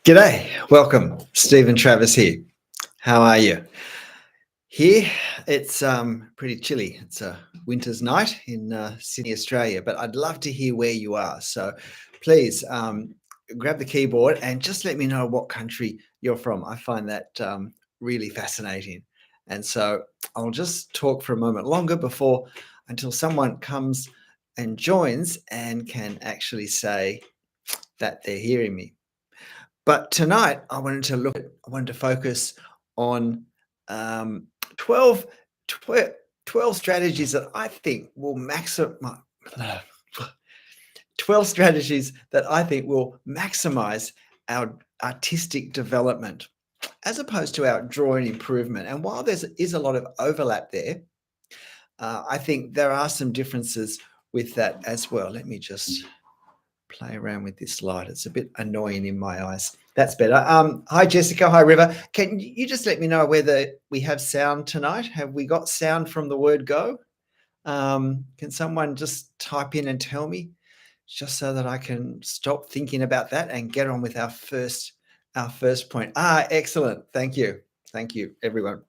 G'day, welcome. Stephen Travis here. How are you? Here, it's pretty chilly. It's a winter's night in Sydney, Australia, but I'd love to hear where you are. So please grab the keyboard and just let me know what country you're from. I find that really fascinating. And so I'll just talk for a moment longer before until someone comes and joins and can actually say that they're hearing me. But tonight, I wanted to focus on um, 12, 12, 12 strategies that I think will maximize 12 strategies that I think will maximize our artistic development as opposed to our drawing improvement. And while there is a lot of overlap there, I think there are some differences with that as well. Let me just play around with this light. It's a bit annoying in my eyes. That's better. Hi, Jessica. Hi, River. Can you just let me know whether we have sound tonight? Have we got sound from the word go? Can someone just type in and tell me, just so that I can stop thinking about that and get on with our first point? Excellent. Thank you. Thank you, everyone.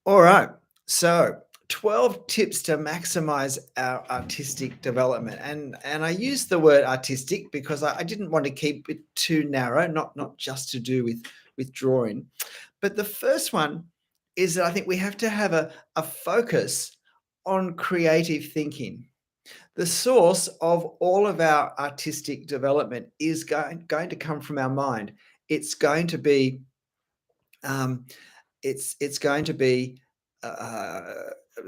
All right. So 12 tips to maximize our artistic development. And I use the word artistic because I didn't want to keep it too narrow, not just to do with drawing. But the first one is that I think we have to have a focus on creative thinking. The source of all of our artistic development is going to come from our mind. It's going to be um, it's going to be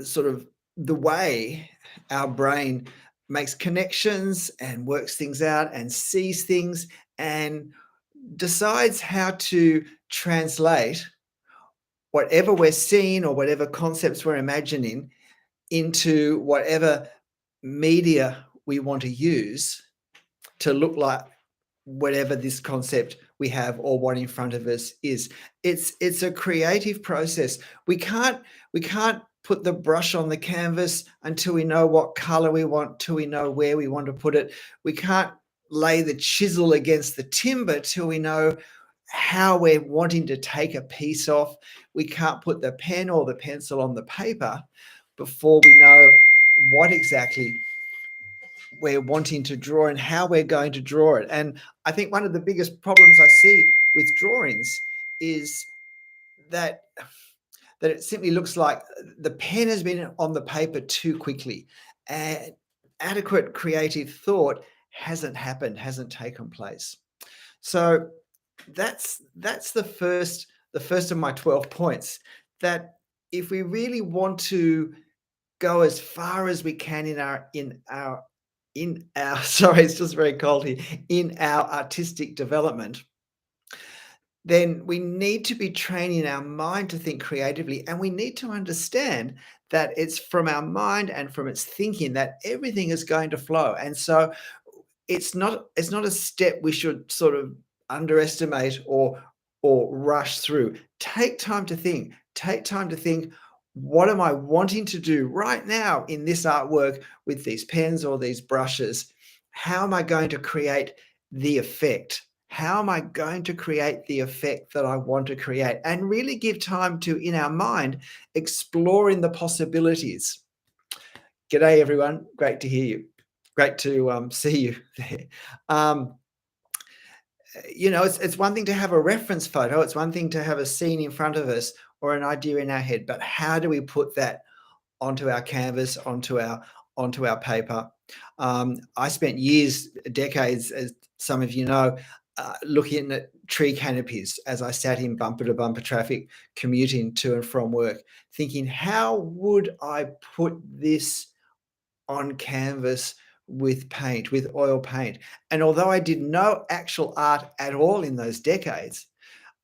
sort of the way our brain makes connections and works things out and sees things and decides how to translate whatever we're seeing or whatever concepts we're imagining into whatever media we want to use to look like whatever this concept we have or what in front of us is. It's a creative process. We can't put the brush on the canvas until we know what color we want, till we know where we want to put it. We can't lay the chisel against the timber till we know how we're wanting to take a piece off. We can't put the pen or the pencil on the paper before we know what exactly we're wanting to draw and how we're going to draw it. And I think one of the biggest problems I see with drawings is that it simply looks like the pen has been on the paper too quickly, and adequate creative thought hasn't happened, hasn't taken place. So that's the first of my 12 points, that if we really want to go as far as we can in our sorry, it's just very cold here, in our artistic development, then we need to be training our mind to think creatively, and we need to understand that it's from our mind and from its thinking that everything is going to flow. And so it's not a step we should sort of underestimate or rush through. Take time to think. Take time to think, what am I wanting to do right now in this artwork with these pens or these brushes? How am I going to create the effect? How am I going to create the effect that I want to create? And really give time to, in our mind, exploring the possibilities. G'day, everyone. Great to hear you. Great to see you there. Um, it's one thing to have a reference photo. It's one thing to have a scene in front of us or an idea in our head, but how do we put that onto our canvas, onto our paper? I spent years, decades, as some of you know, looking at tree canopies as I sat in bumper to bumper traffic, commuting to and from work, thinking, how would I put this on canvas with paint, with oil paint? And although I did no actual art at all in those decades,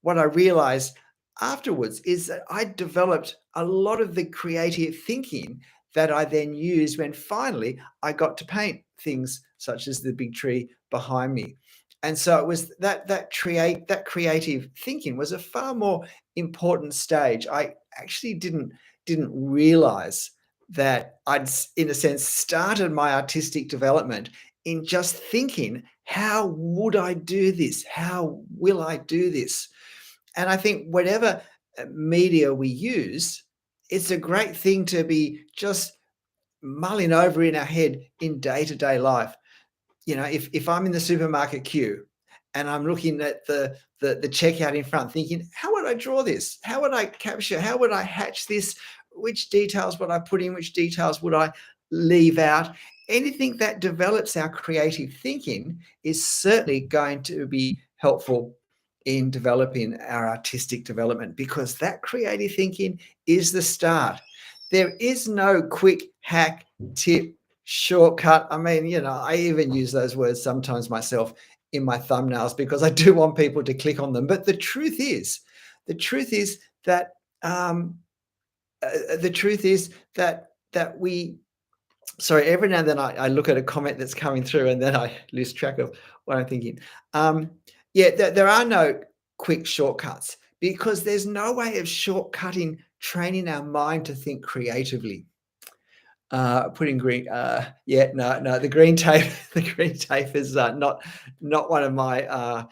what I realized afterwards is that I developed a lot of the creative thinking that I then used when finally I got to paint things such as the big tree behind me. And so it was that creative thinking was a far more important stage. I actually didn't realize that I'd, in a sense, started my artistic development in just thinking, How would I do this? How will I do this? And I think whatever media we use, it's a great thing to be just mulling over in our head in day-to-day life. If I'm in the supermarket queue and I'm looking at the checkout in front, thinking, how would I draw this? How would I capture? How would I hatch this? Which details would I put in? Which details would I leave out? Anything that develops our creative thinking is certainly going to be helpful in developing our artistic development, because that creative thinking is the start. There is no quick hack, tip, shortcut. I mean, I even use those words sometimes myself in my thumbnails because I do want people to click on them. But the truth is that um, the truth is that we. Sorry, every now and then I look at a comment that's coming through and then I lose track of what I'm thinking. Um, yeah, there are no quick shortcuts because there's no way of shortcutting training our mind to think creatively. Putting green, yeah, no, the green tape, the green tape is not one of my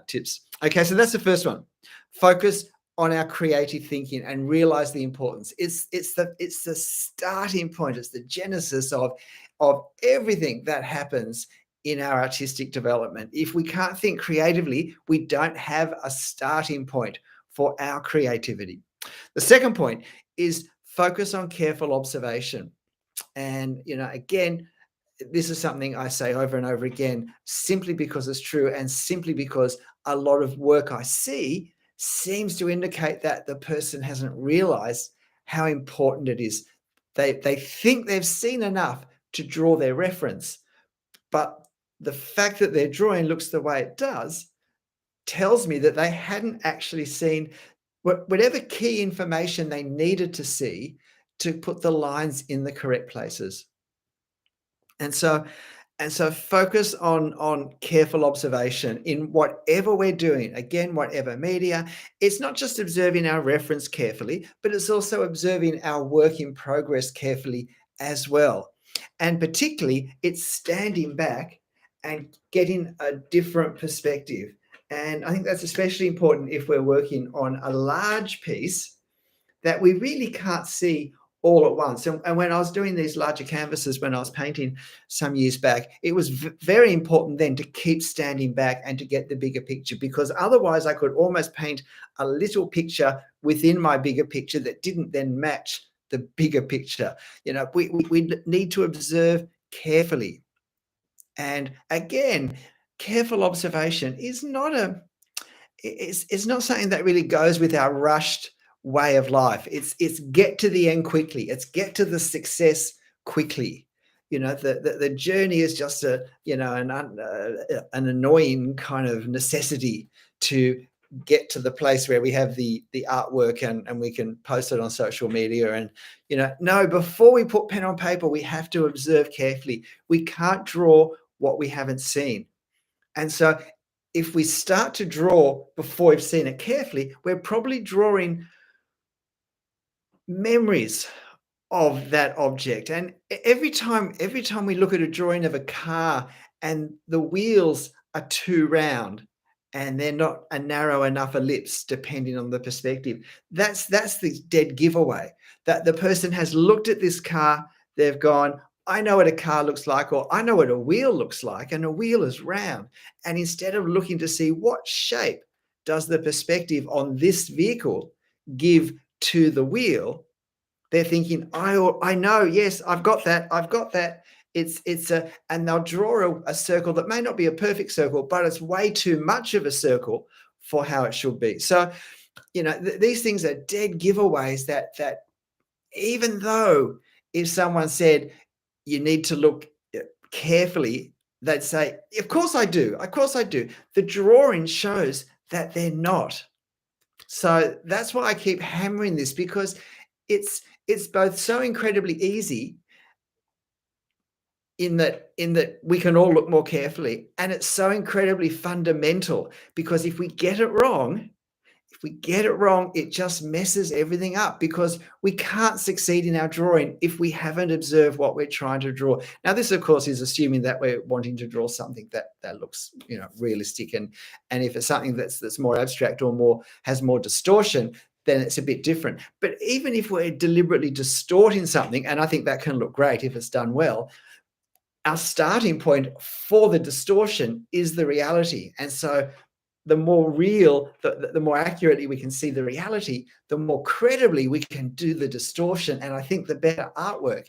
tips. Okay, so that's the first one. Focus on our creative thinking and realize the importance. It's the starting point. It's the genesis of everything that happens in our artistic development. If we can't think creatively, we don't have a starting point for our creativity. The second point is focus on careful observation. And, again, this is something I say over and over again, simply because it's true and simply because a lot of work I see seems to indicate that the person hasn't realized how important it is. They think they've seen enough to draw their reference, but the fact that their drawing looks the way it does tells me that they hadn't actually seen whatever key information they needed to see to put the lines in the correct places. And so focus on careful observation in whatever we're doing. Again, whatever media, it's not just observing our reference carefully, but it's also observing our work in progress carefully as well. And particularly, it's standing back and getting a different perspective. And I think that's especially important if we're working on a large piece that we really can't see all at once. And when I was doing these larger canvases, when I was painting some years back, it was very important then to keep standing back and to get the bigger picture, because otherwise I could almost paint a little picture within my bigger picture that didn't then match the bigger picture. We need to observe carefully. And again, careful observation is not it's not something that really goes with our rushed way of life. It's get to the end quickly. It's get to the success quickly. The journey is just an annoying kind of necessity to get to the place where we have the artwork and we can post it on social media. And no, before we put pen on paper, we have to observe carefully. We can't draw what we haven't seen. And so if we start to draw before we've seen it carefully, we're probably drawing memories of that object. And every time we look at a drawing of a car and the wheels are too round and they're not a narrow enough ellipse, depending on the perspective, that's the dead giveaway that the person has looked at this car, they've gone, I know what a car looks like, or I know what a wheel looks like, and a wheel is round. And instead of looking to see what shape does the perspective on this vehicle give to the wheel, they're thinking, I know, yes, I've got that. And they'll draw a circle that may not be a perfect circle, but it's way too much of a circle for how it should be. So, these things are dead giveaways that even though if someone said you need to look carefully, they'd say, of course I do. Of course I do. The drawing shows that they're not. So that's why I keep hammering this, because it's both so incredibly easy in that we can all look more carefully, and it's so incredibly fundamental, because if we get it wrong, If we get it wrong, it just messes everything up because we can't succeed in our drawing if we haven't observed what we're trying to draw. Now, this, of course, is assuming that we're wanting to draw something that looks, realistic, and if it's something that's more abstract or more has more distortion, then it's a bit different. But even if we're deliberately distorting something, and I think that can look great if it's done well, our starting point for the distortion is the reality. And so the more real, the more accurately we can see the reality, the more credibly we can do the distortion. And I think the better artwork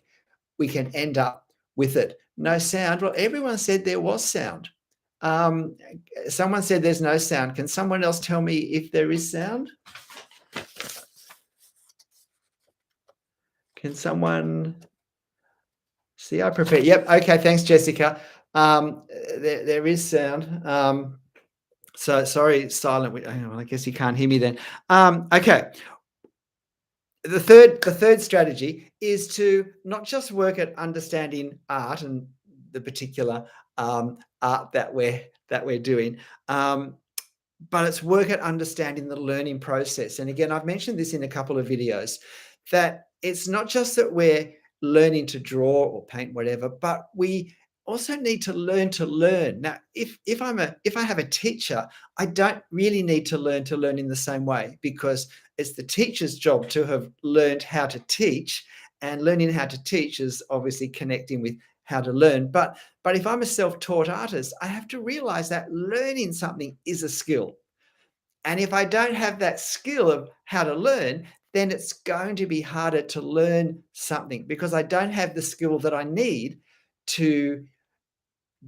we can end up with it. No sound. Well, everyone said there was sound. Um, Someone said there's no sound. Can someone else tell me if there is sound? Can someone see? I prepare. Yep. Okay. Thanks, Jessica. There is sound. So sorry, silent. I guess you can't hear me then. Okay. The third strategy is to not just work at understanding art and the particular art that we're doing, but it's work at understanding the learning process. And again, I've mentioned this in a couple of videos, that it's not just that we're learning to draw or paint, whatever, but we also need to learn to learn. Now, if I have a teacher, I don't really need to learn in the same way, because it's the teacher's job to have learned how to teach, and learning how to teach is obviously connecting with how to learn. But if I'm a self-taught artist, I have to realize that learning something is a skill. And if I don't have that skill of how to learn, then it's going to be harder to learn something, because I don't have the skill that I need to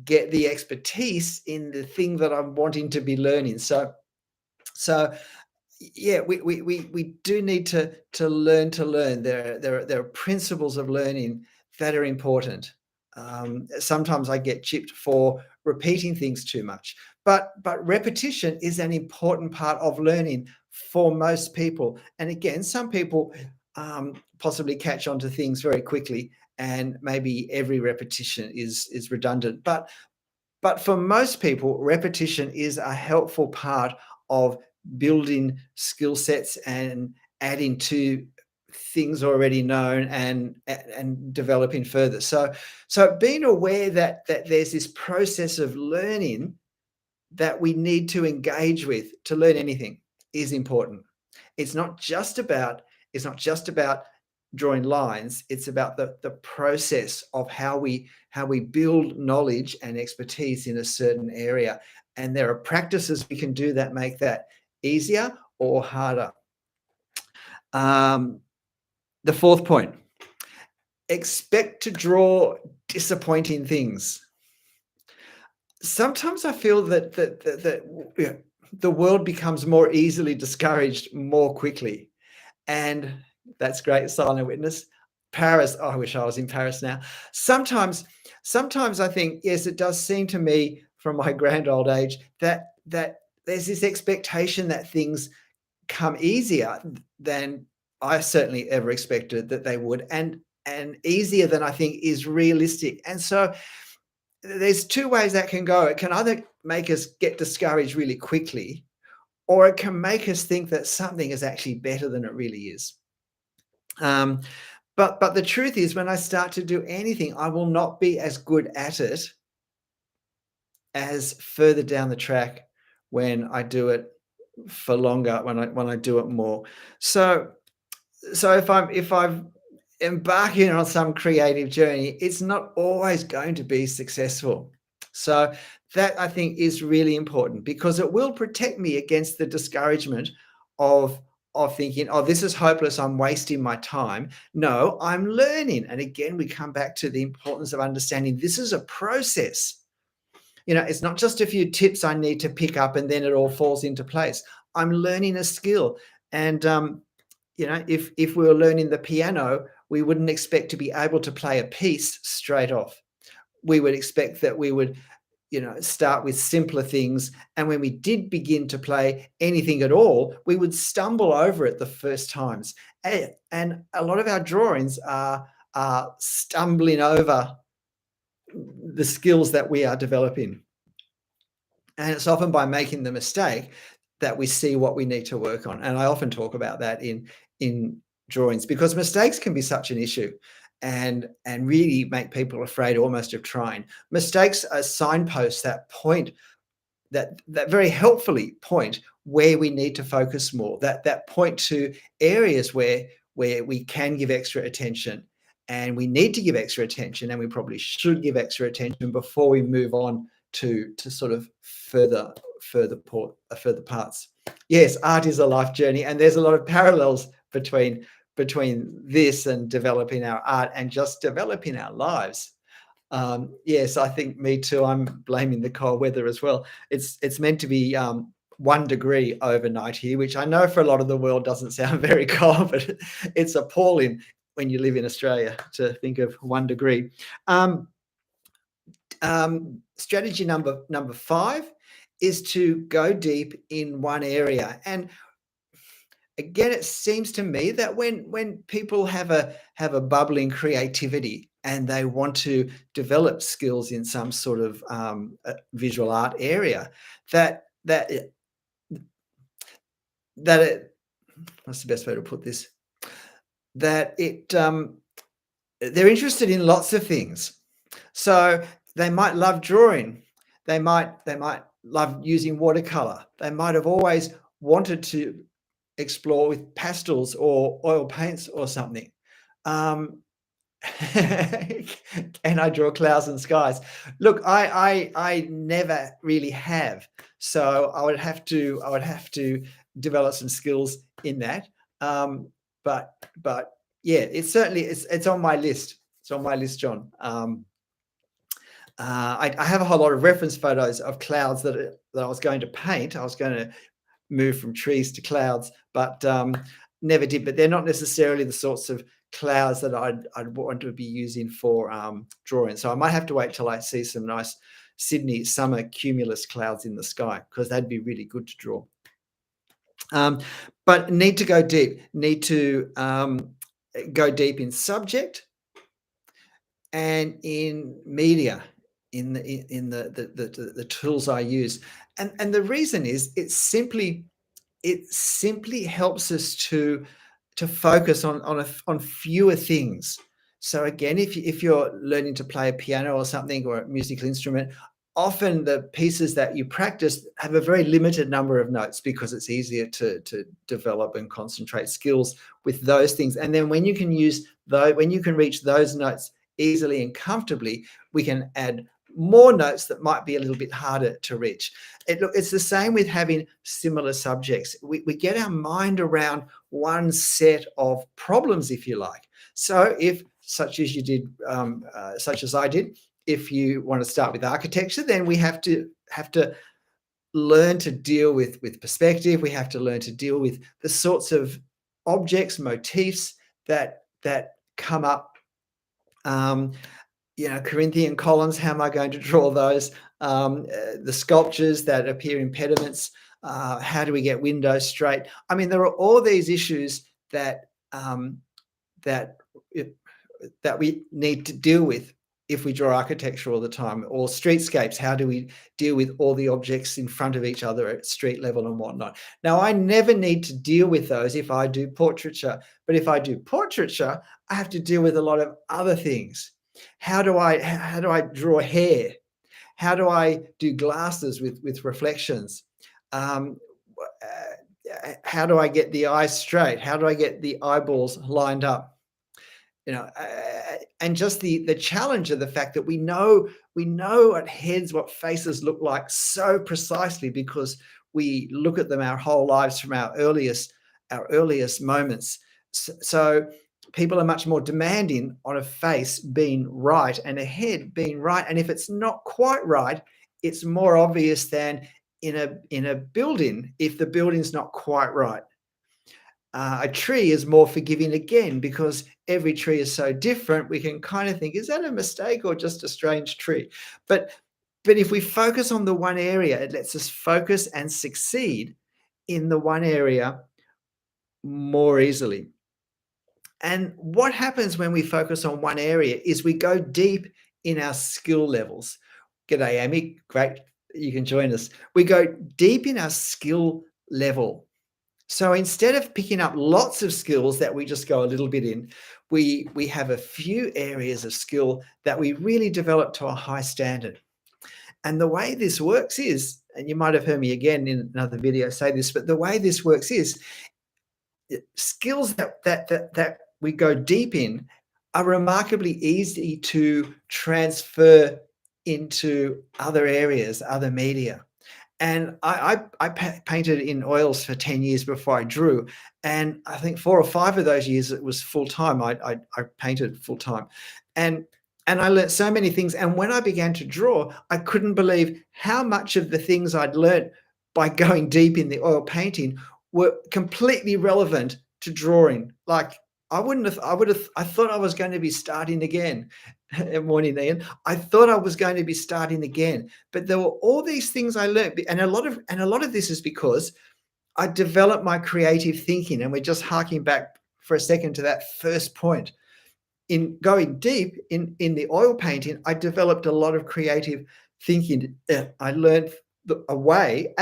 get the expertise in the thing that I'm wanting to be learning. So yeah, we do need to learn to learn. There are principles of learning that are important. Sometimes I get chipped for repeating things too much, but repetition is an important part of learning for most people. And again, some people possibly catch on to things very quickly, and maybe every repetition is redundant. But for most people, repetition is a helpful part of building skill sets and adding to things already known, and developing further. So being aware that there's this process of learning that we need to engage with to learn anything is important. It's not just about drawing lines. It's about the process of how we build knowledge and expertise in a certain area. And there are practices we can do that make that easier or harder. The fourth point: expect to draw disappointing things. Sometimes I feel that the world becomes more easily discouraged more quickly. And that's great, silent witness. Paris, oh, I wish I was in Paris now. Sometimes I think, yes, it does seem to me from my grand old age that there's this expectation that things come easier than I certainly ever expected that they would, and easier than I think is realistic. And so there's two ways that can go. It can either make us get discouraged really quickly, or it can make us think that something is actually better than it really is. But the truth is, when I start to do anything, I will not be as good at it as further down the track when I do it for longer, when I do it more. So if I'm embarking on some creative journey, it's not always going to be successful. So that, I think, is really important, because it will protect me against the discouragement of thinking, oh, this is hopeless, I'm wasting my time. No, I'm learning. And again, we come back to the importance of understanding this is a process. It's not just a few tips I need to pick up and then it all falls into place. I'm learning a skill. And if we were learning the piano, we wouldn't expect to be able to play a piece straight off. We would expect that we would, start with simpler things. And when we did begin to play anything at all, we would stumble over it the first times. And a lot of our drawings are stumbling over the skills that we are developing. And it's often by making the mistake that we see what we need to work on. And I often talk about that in drawings because mistakes can be such an issue and really make people afraid almost of trying. Mistakes are signposts that point that very helpfully point where we need to focus more, that point to areas where we can give extra attention and we need to give extra attention and we probably should give extra attention before we move on to sort of further parts. Yes, art is a life journey, and there's a lot of parallels between this and developing our art and just developing our lives. Yes, I think me too. I'm blaming the cold weather as well. It's meant to be 1 degree overnight here, which I know for a lot of the world doesn't sound very cold, but it's appalling when you live in Australia to think of 1 degree. Um, Strategy number 5 is to go deep in one area. And again, it seems to me that when people have a bubbling creativity and they want to develop skills in some sort of visual art area, that that it, that it, what's the best way to put this? That it they're interested in lots of things. So they might love drawing. They might love using watercolor. They might have always wanted to explore with pastels or oil paints or something. Um, can I draw clouds and skies? Look, I never really have, so I would have to develop some skills in that. But yeah, it's on my list. It's on my list, John. I have a whole lot of reference photos of clouds that I was going to paint. I was going to move from trees to clouds, but never did. But they're not necessarily the sorts of clouds that I'd want to be using for drawing. So I might have to wait till I see some nice Sydney summer cumulus clouds in the sky, because that'd be really good to draw. Um, but need to go deep. Need to go deep in subject and in media, in the tools I use. And the reason is it simply helps us to focus on fewer things. So again, if you're learning to play a piano or something or a musical instrument, often the pieces that you practice have a very limited number of notes because it's easier to develop and concentrate skills with those things. And then when you can reach those notes easily and comfortably, we can add more notes that might be a little bit harder to reach. It's the same with having similar subjects. We get our mind around one set of problems, if you like. So if, such as I did, if you want to start with architecture, then we have to learn to deal with perspective. We have to learn to deal with the sorts of objects, motifs that come up. Corinthian columns, how am I going to draw those? The sculptures that appear in pediments, how do we get windows straight? I mean, there are all these issues that that that we need to deal with if we draw architecture all the time, or streetscapes. How do we deal with all the objects in front of each other at street level and whatnot? Now, I never need to deal with those if I do portraiture, but if I do portraiture, I have to deal with a lot of other things. How do I draw hair? How do I do glasses with reflections? Um, how do I get the eyes straight? How do I get the eyeballs lined up? And just the challenge of the fact that we know what heads, what faces look like so precisely because we look at them our whole lives from our earliest moments. So people are much more demanding on a face being right and a head being right. And if it's not quite right, it's more obvious than in a building if the building's not quite right. A tree is more forgiving again because every tree is so different. We can kind of think, is that a mistake or just a strange tree? But if we focus on the one area, it lets us focus and succeed in the one area more easily. And what happens when we focus on one area is we go deep in our skill levels. G'day, Amy. Great, you can join us. We go deep in our skill level. So instead of picking up lots of skills that we just go a little bit in, we have a few areas of skill that we really develop to a high standard. And the way this works is, and you might have heard me again in another video say this, but the way this works is skills that we go deep in are remarkably easy to transfer into other areas, other media. And I painted in oils for 10 years before I drew, and I think 4 or 5 of those years it was full-time. I painted full-time, and I learnt so many things, and when I began to draw, I couldn't believe how much of the things I'd learnt by going deep in the oil painting were completely relevant to drawing. Like, I thought I was going to be starting again. Morning, Ian. I thought I was going to be starting again, but there were all these things I learned, and a lot of this is because I developed my creative thinking, and we're just harking back for a second to that first point. In going deep in the oil painting, I developed a lot of creative thinking. I learned a way,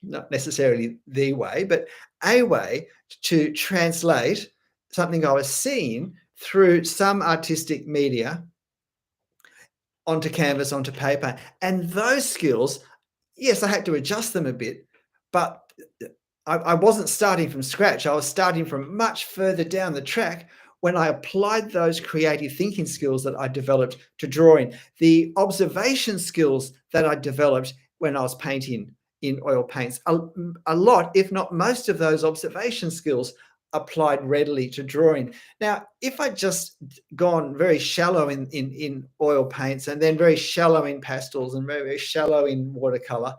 not necessarily the way, but a way to translate something I was seeing through some artistic media onto canvas, onto paper. And those skills, yes, I had to adjust them a bit, but I wasn't starting from scratch. I was starting from much further down the track when I applied those creative thinking skills that I developed to drawing, the observation skills that I developed when I was painting in oil paints. A lot, if not most of those observation skills applied readily to drawing. Now, if I'd just gone very shallow in oil paints and then very shallow in pastels and very, very shallow in watercolor,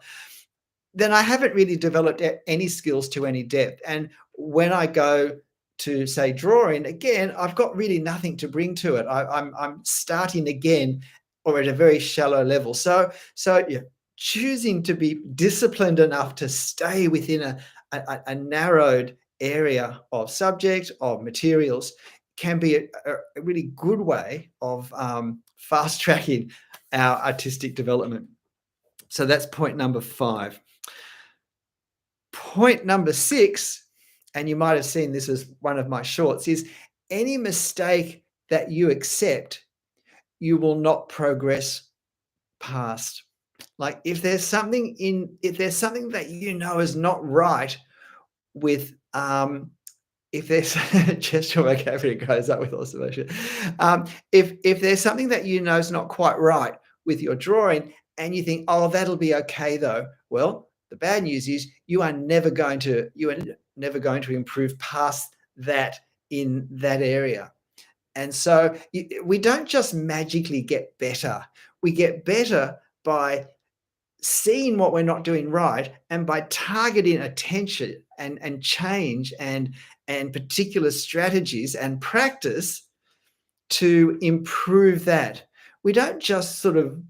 then I haven't really developed any skills to any depth. And when I go to say drawing again, I've got really nothing to bring to it. I'm starting again or at a very shallow level. So yeah, choosing to be disciplined enough to stay within a narrowed area of subject, of materials, can be a really good way of fast tracking our artistic development. So that's point number 5. Point number 6, and you might have seen this as one of my shorts, is any mistake that you accept, you will not progress past. Like if there's something that you know is not right with if there's gesture vocabulary goes up with observation. If there's something that you know is not quite right with your drawing and you think, oh, that'll be okay though. Well, the bad news is you are never going to improve past that in that area. And so we don't just magically get better. We get better by seeing what we're not doing right and by targeting attention and change and particular strategies and practice to improve that. We don't just sort of,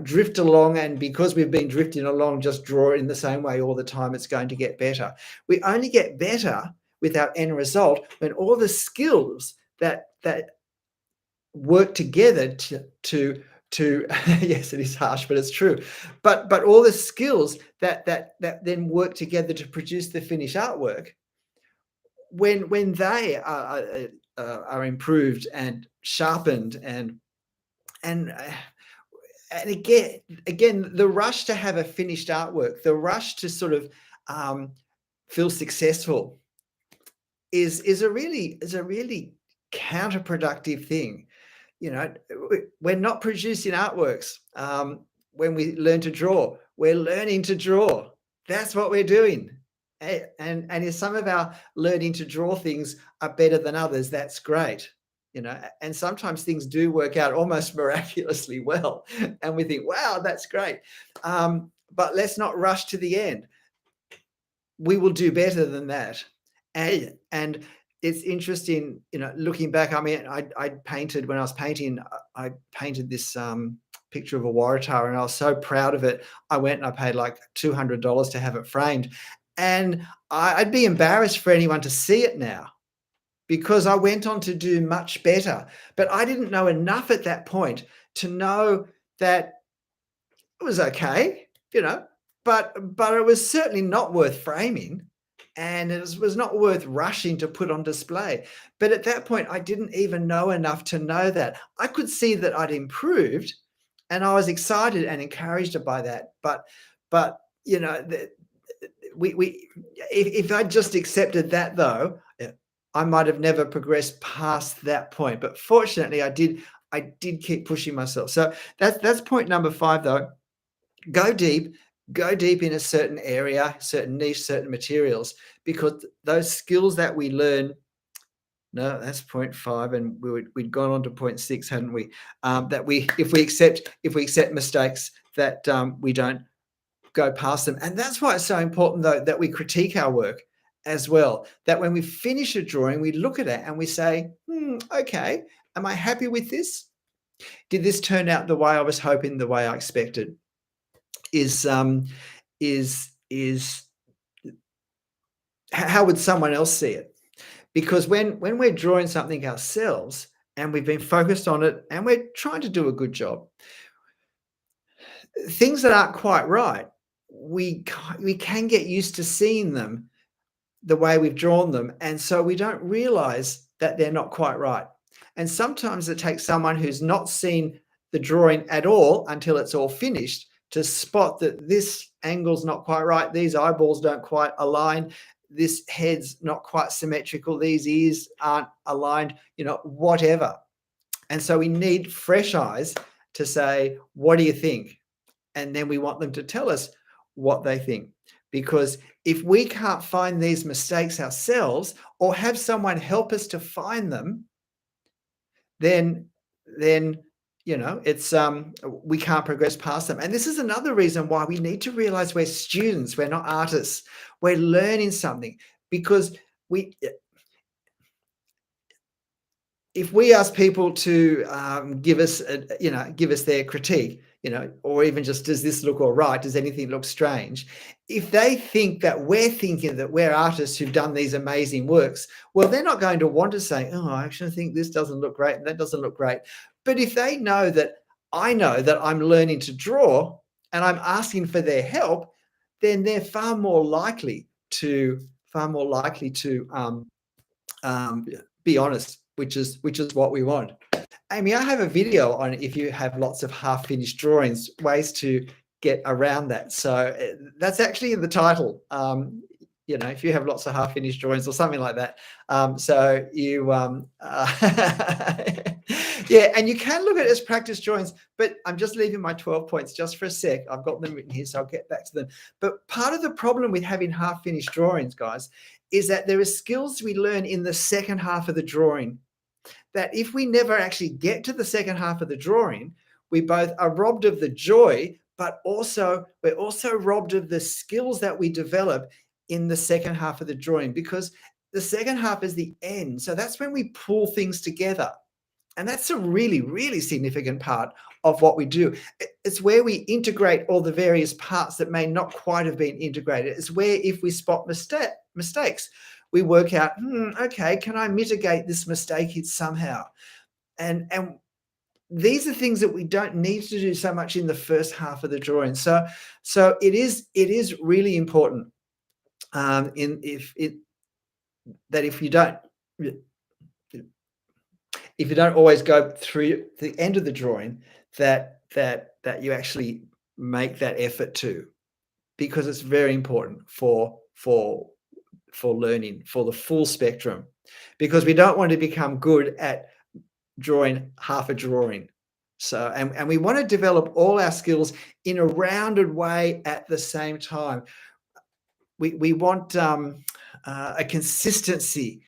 drift along, and because we've been drifting along, just draw it in the same way all the time, it's going to get better. We only get better with our end result when all the skills that work together to yes, it is harsh, but it's true. But all the skills that then work together to produce the finished artwork, when they are improved and sharpened and again, the rush to have a finished artwork, the rush to sort of feel successful is a really counterproductive thing. We're not producing artworks. When we learn to draw, we're learning to draw. That's what we're doing. And if some of our learning to draw things are better than others, that's great. And sometimes things do work out almost miraculously well. And we think, wow, that's great. But let's not rush to the end. We will do better than that. And it's interesting, looking back. I mean, I painted when I was painting. I painted this picture of a waratah, and I was so proud of it. I went and I paid like $200 to have it framed, and I'd be embarrassed for anyone to see it now, because I went on to do much better. But I didn't know enough at that point to know that it was okay. but it was certainly not worth framing, and it was not worth rushing to put on display. But at that point, I didn't even know enough to know that. I could see that I'd improved, and I was excited and encouraged by that. But you know, we if I just accepted that though, I might have never progressed past that point. But fortunately, I did keep pushing myself. So that's point number 5 though. Go deep, go deep in a certain area, certain niche, certain materials, because those skills that we learn. No, that's point 5, and we'd gone on to point 6, hadn't we? That we if we accept mistakes, that we don't go past them. And that's why it's so important, though, that we critique our work as well. That when we finish a drawing, we look at it and we say, okay, am I happy with this? Did this turn out the way I was hoping, the way I expected? Is how would someone else see it? Because when we're drawing something ourselves and we've been focused on it and we're trying to do a good job, things that aren't quite right, we can get used to seeing them the way we've drawn them, and so we don't realize that they're not quite right. And sometimes it takes someone who's not seen the drawing at all until it's all finished to spot that this angle's not quite right, these eyeballs don't quite align, this head's not quite symmetrical, these ears aren't aligned, whatever. And so we need fresh eyes to say, what do you think? And then we want them to tell us what they think. Because if we can't find these mistakes ourselves or have someone help us to find them, then it's we can't progress past them. And this is another reason why we need to realize we're students, we're not artists. We're learning something, because we if we ask people to give us their critique, or even just, does this look all right, does anything look strange, if they think that we're thinking that we're artists who've done these amazing works, well, they're not going to want to say, oh, I actually think this doesn't look great and that doesn't look great. But if they know that I know that I'm learning to draw and I'm asking for their help, then they're far more likely to be honest, which is what we want. Amy, I have a video on, if you have lots of half-finished drawings, ways to get around that. So that's actually in the title. If you have lots of half-finished drawings or something like that. So you, yeah, and you can look at it as practice drawings, but I'm just leaving my 12 points just for a sec. I've got them written here, so I'll get back to them. But part of the problem with having half-finished drawings, guys, is that there are skills we learn in the second half of the drawing that if we never actually get to the second half of the drawing, we both are robbed of the joy, but we're also robbed of the skills that we develop in the second half of the drawing, because the second half is the end. So that's when we pull things together. And that's a really, really significant part of what we do. It's where we integrate all the various parts that may not quite have been integrated. It's where, if we spot mistakes, we work out, okay, can I mitigate this mistake somehow? And these are things that we don't need to do so much in the first half of the drawing. So it is really important if you don't always go through the end of the drawing, that you actually make that effort too, because it's very important for learning, for the full spectrum, because we don't want to become good at drawing half a drawing. So, and we want to develop all our skills in a rounded way at the same time. We want a consistency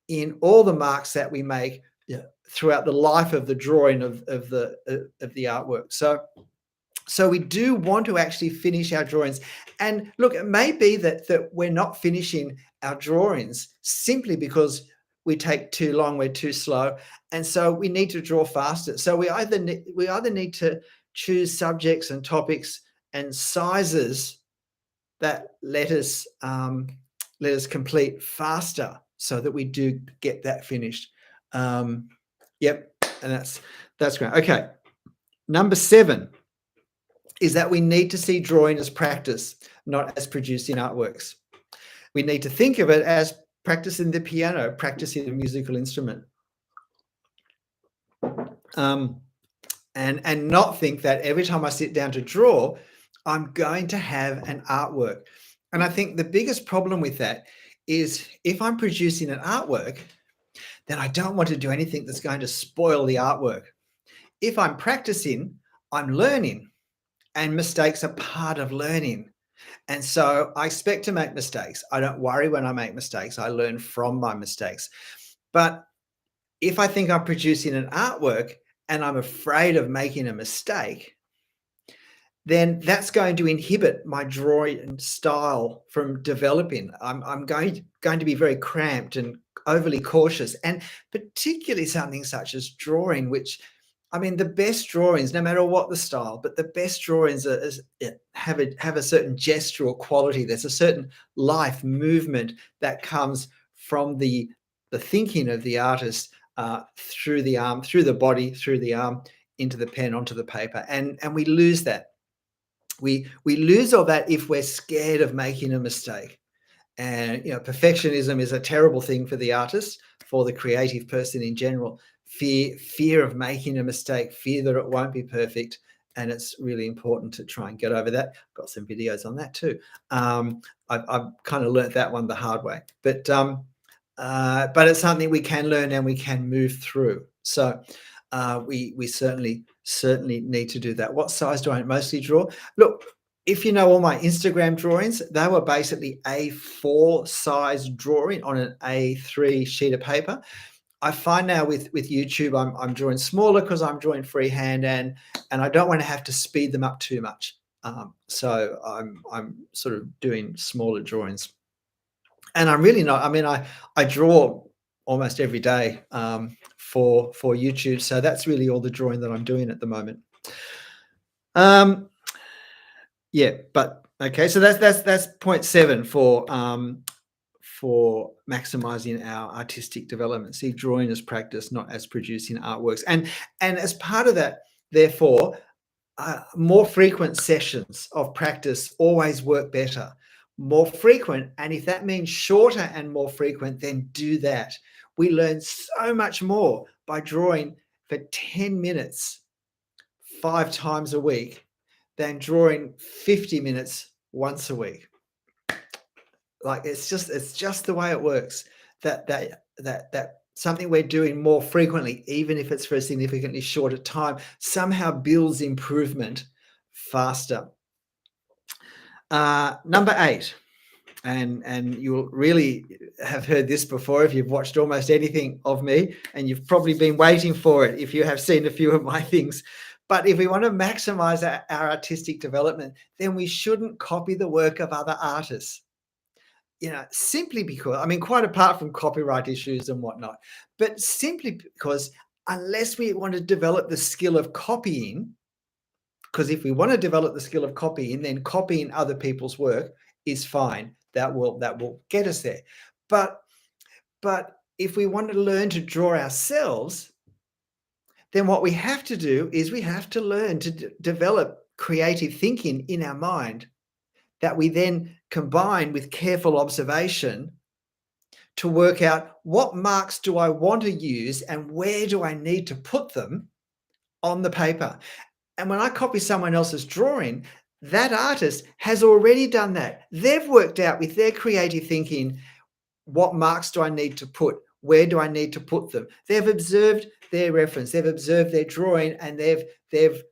in all the marks that we make throughout the life of the drawing of the artwork. So we do want to actually finish our drawings. And look, it may be that we're not finishing our drawings simply because we take too long, we're too slow, and so we need to draw faster. So we either need to choose subjects and topics and sizes that let us complete faster, so that we do get that finished. Yep, and that's great. Okay, number 7. is that we need to see drawing as practice, not as producing artworks. We need to think of it as practicing the piano, practicing a musical instrument. Um, and not think that every time I sit down to draw, I'm going to have an artwork. And I think the biggest problem with that is if I'm producing an artwork, then I don't want to do anything that's going to spoil the artwork. If I'm practicing, I'm learning, and mistakes are part of learning. And so I expect to make mistakes. I don't worry when I make mistakes. I learn from my mistakes. But if I think I'm producing an artwork and I'm afraid of making a mistake, then that's going to inhibit my drawing style from developing. I'm going to be very cramped and overly cautious, and particularly something such as drawing, which, I mean, the best drawings, no matter what the style, but the best drawings have a certain gestural quality. There's a certain life movement that comes from the thinking of the artist, through the arm, through the body, through the arm, into the pen, onto the paper, and we lose that. We lose all that if we're scared of making a mistake. And perfectionism is a terrible thing for the artist, for the creative person in general. Fear of making a mistake, fear that it won't be perfect. And it's really important to try and get over that. Got some videos on that too. I've kind of learnt that one the hard way, but it's something we can learn and we can move through. So we certainly need to do that. What size do I mostly draw? Look, if you know all my Instagram drawings, they were basically A4 size drawing on an A3 sheet of paper. I find now with YouTube, I'm drawing smaller because I'm drawing freehand, and I don't want to have to speed them up too much. So I'm sort of doing smaller drawings, and I'm really not. I mean, I draw almost every day for YouTube, so that's really all the drawing that I'm doing at the moment. Yeah, but okay, so that's point 7 for maximizing our artistic development. See drawing as practice, not as producing artworks. And as part of that, therefore, more frequent sessions of practice always work better. More frequent, and if that means shorter and more frequent, then do that. We learn so much more by drawing for 10 minutes 5 times a week than drawing 50 minutes once a week. Like it's just the way it works. That something we're doing more frequently, even if it's for a significantly shorter time, somehow builds improvement faster. Number 8, and you'll really have heard this before if you've watched almost anything of me, and you've probably been waiting for it if you have seen a few of my things. But if we want to maximize our artistic development, then we shouldn't copy the work of other artists. Simply because, I mean, quite apart from copyright issues and whatnot, but simply because unless we want to develop the skill of copying, because if we want to develop the skill of copying, then copying other people's work is fine. That will get us there. But if we want to learn to draw ourselves, then what we have to do is we have to learn to develop creative thinking in our mind that we then combine with careful observation to work out what marks do I want to use and where do I need to put them on the paper. And when I copy someone else's drawing, that artist has already done that. They've worked out with their creative thinking, what marks do I need to put? Where do I need to put them? They've observed their reference, they've observed their drawing, and they've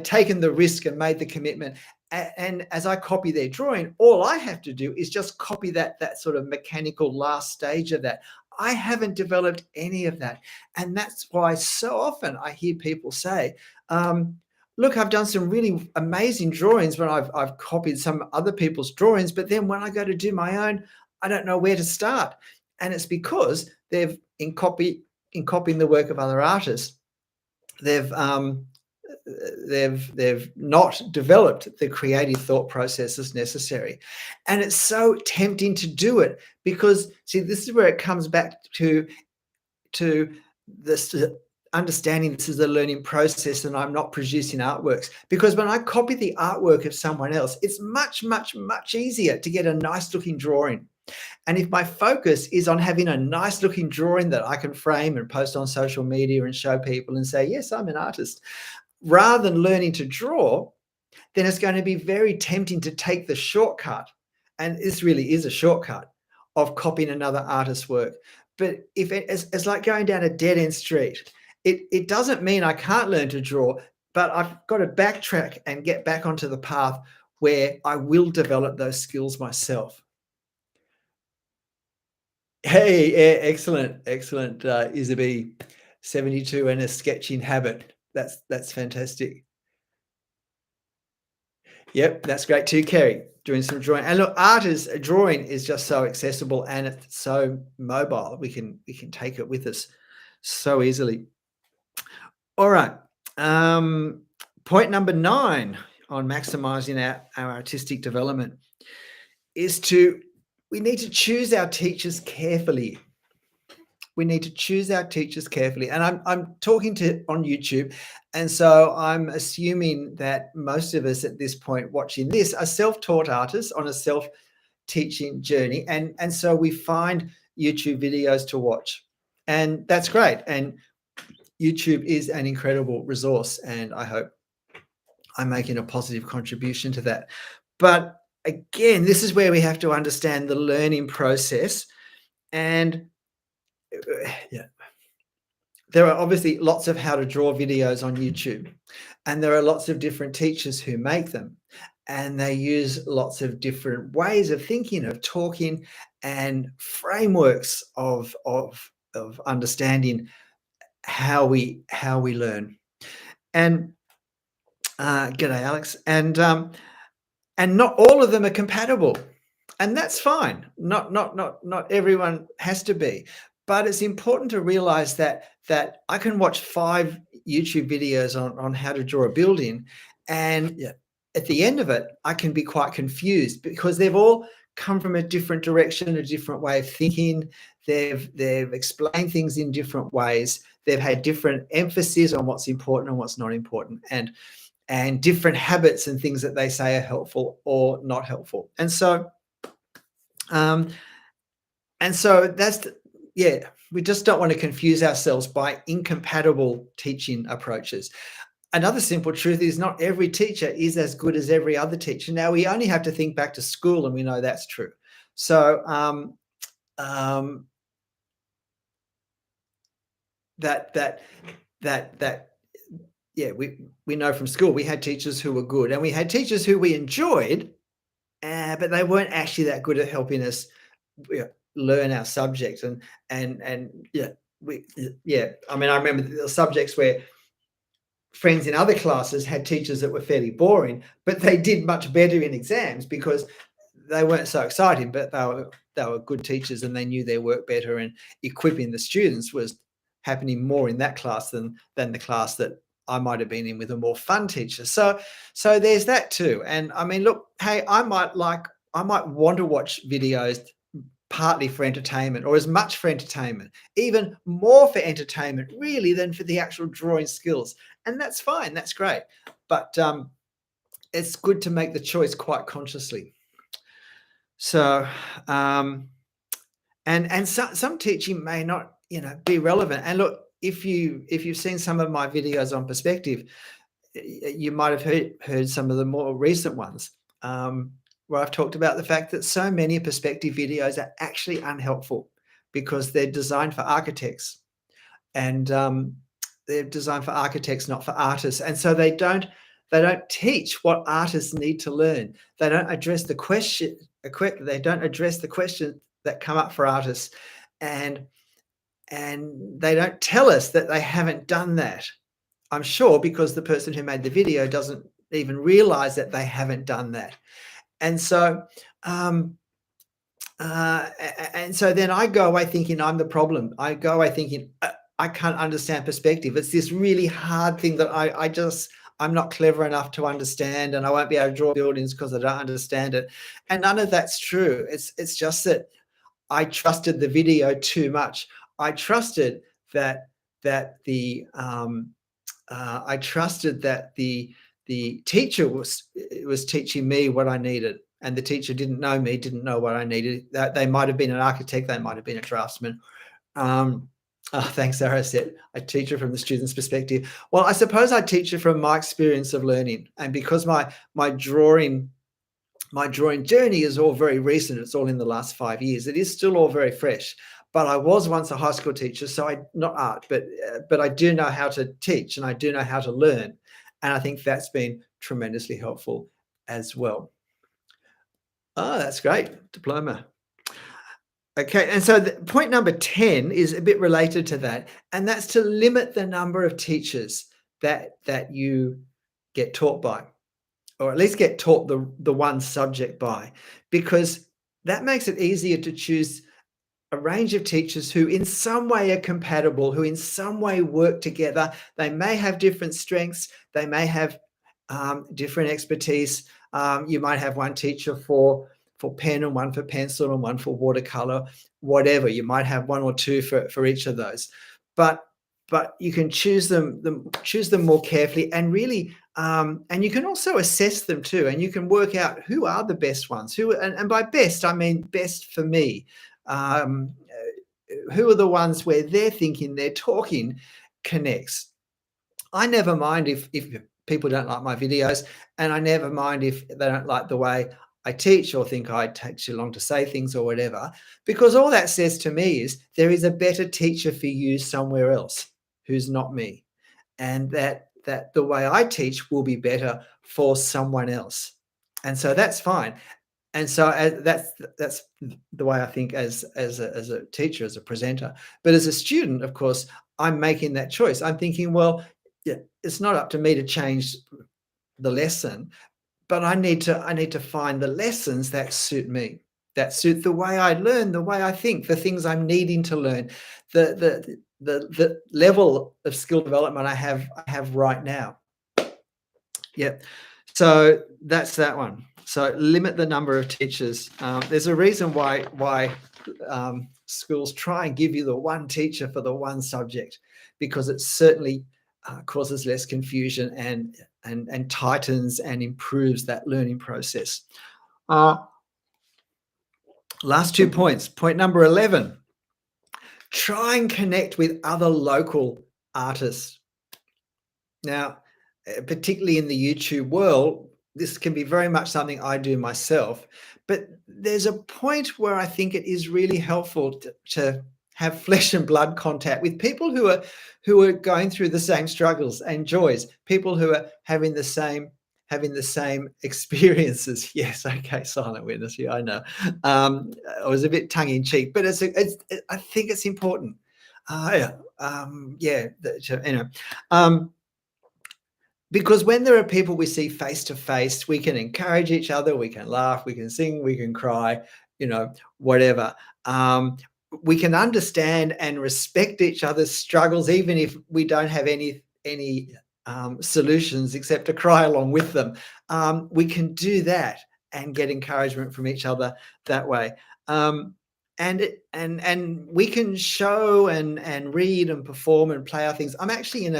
taken the risk and made the commitment. And as I copy their drawing, all I have to do is just copy that sort of mechanical last stage of that. I haven't developed any of that. And that's why so often I hear people say, look, I've done some really amazing drawings when I've copied some other people's drawings, but then when I go to do my own, I don't know where to start. And it's because they've, in copying the work of other artists, they've not developed the creative thought processes necessary. And it's so tempting to do it because, see, this is where it comes back to this understanding this is a learning process and I'm not producing artworks. Because when I copy the artwork of someone else, it's much, much, much easier to get a nice looking drawing. And if my focus is on having a nice looking drawing that I can frame and post on social media and show people and say, yes, I'm an artist, rather than learning to draw, then it's going to be very tempting to take the shortcut. And this really is a shortcut of copying another artist's work. But if it's like going down a dead end street, it doesn't mean I can't learn to draw, but I've got to backtrack and get back onto the path where I will develop those skills myself. Hey, yeah, excellent, excellent, Isaby, 72 and a sketching habit. That's fantastic. Yep, that's great too, Kerry. Doing some drawing. And look, drawing is just so accessible and it's so mobile. We can take it with us so easily. All right. Point number 9 on maximizing our artistic development is we need to choose our teachers carefully. We need to choose our teachers carefully. And I'm talking to on YouTube. And so I'm assuming that most of us at this point watching this are self-taught artists on a self-teaching journey. And so we find YouTube videos to watch. And that's great. And YouTube is an incredible resource. And I hope I'm making a positive contribution to that. But again, this is where we have to understand the learning process. And yeah, there are obviously lots of how to draw videos on YouTube, and there are lots of different teachers who make them, and they use lots of different ways of thinking, of talking, and frameworks of understanding how we learn. And g'day, Alex. And not all of them are compatible, and that's fine. Not everyone has to be. But it's important to realize that I can watch 5 YouTube videos on how to draw a building, and at the end of it, I can be quite confused because they've all come from a different direction, a different way of thinking. They've explained things in different ways. They've had different emphasis on what's important and what's not important, and different habits and things that they say are helpful or not helpful. And so that's we just don't want to confuse ourselves by incompatible teaching approaches. Another simple truth is not every teacher is as good as every other teacher. Now, we only have to think back to school and we know that's true. So we know from school we had teachers who were good and we had teachers who we enjoyed, but they weren't actually that good at helping us learn our subject. I mean, I remember the subjects where friends in other classes had teachers that were fairly boring, but they did much better in exams because they weren't so exciting, but they were good teachers and they knew their work better, and equipping the students was happening more in that class than the class that I might have been in with a more fun teacher. So there's that too. And I mean, look, hey, I might want to watch videos partly for entertainment, or as much for entertainment, even more for entertainment really than for the actual drawing skills. And that's fine, that's great. But it's good to make the choice quite consciously. So and some teaching may not be relevant. And look, if you've seen some of my videos on perspective, you might have heard some of the more recent ones, where I've talked about the fact that so many perspective videos are actually unhelpful because they're designed for architects, and they're designed for architects, not for artists. And so they don't teach what artists need to learn. They don't address the question. They don't address the questions that come up for artists, and they don't tell us that they haven't done that. I'm sure because the person who made the video doesn't even realize that they haven't done that. And so, then I go away thinking I'm the problem. I go away thinking I can't understand perspective. It's this really hard thing that I'm not clever enough to understand, and I won't be able to draw buildings because I don't understand it. And none of that's true. It's just that I trusted the video too much. I trusted that that I trusted that the teacher was teaching me what I needed, and the teacher didn't know me, didn't know what I needed. That they might have been an architect, they might have been a draftsman. Oh, thanks, Sarah said. I teach it from the student's perspective. Well, I suppose I teach it from my experience of learning, and because my drawing journey is all very recent. It's all in the last 5 years. It is still all very fresh. But I was once a high school teacher, so I not art, but I do know how to teach and I do know how to learn, and I think that's been tremendously helpful as well. Oh, that's great, diploma. Okay, and so point number 10 is a bit related to that, and that's to limit the number of teachers that you get taught by, or at least get taught the one subject by, because that makes it easier to choose a range of teachers who in some way are compatible, who in some way work together. They may have different strengths, they may have different expertise. You might have one teacher for pen and one for pencil and one for watercolor, whatever. You might have one or two for each of those, but you can choose them more carefully, and really and you can also assess them too, and you can work out who are the best ones, and by best I mean best for me. Who are the ones where their thinking, their talking connects. I never mind if people don't like my videos, and I never mind if they don't like the way I teach or think I take too long to say things or whatever, because all that says to me is there is a better teacher for you somewhere else who's not me, and that the way I teach will be better for someone else, and so that's fine. And so that's the way I think as a teacher, as a presenter. But as a student, of course, I'm making that choice. I'm thinking, well, yeah, it's not up to me to change the lesson, but I need to find the lessons that suit me, that suit the way I learn, the way I think, the things I'm needing to learn, the level of skill development I have right now. Yep. So that's that one. So limit the number of teachers. There's a reason why schools try and give you the one teacher for the one subject, because it certainly causes less confusion and tightens and improves that learning process. Last 2 points. Point number 11. Try and connect with other local artists. Now, particularly in the YouTube world, this can be very much something I do myself, but there's a point where I think it is really helpful to have flesh and blood contact with people who are going through the same struggles and joys, people who are having the same experiences. Yes, okay, silent witness. Yeah, I know. I was a bit tongue in cheek, but I think it's important. Yeah, because when there are people we see face to face, we can encourage each other, we can laugh, we can sing, we can cry, whatever. We can understand and respect each other's struggles, even if we don't have any solutions except to cry along with them. We can do that and get encouragement from each other that way. And we can show and read and perform and play our things. I'm actually in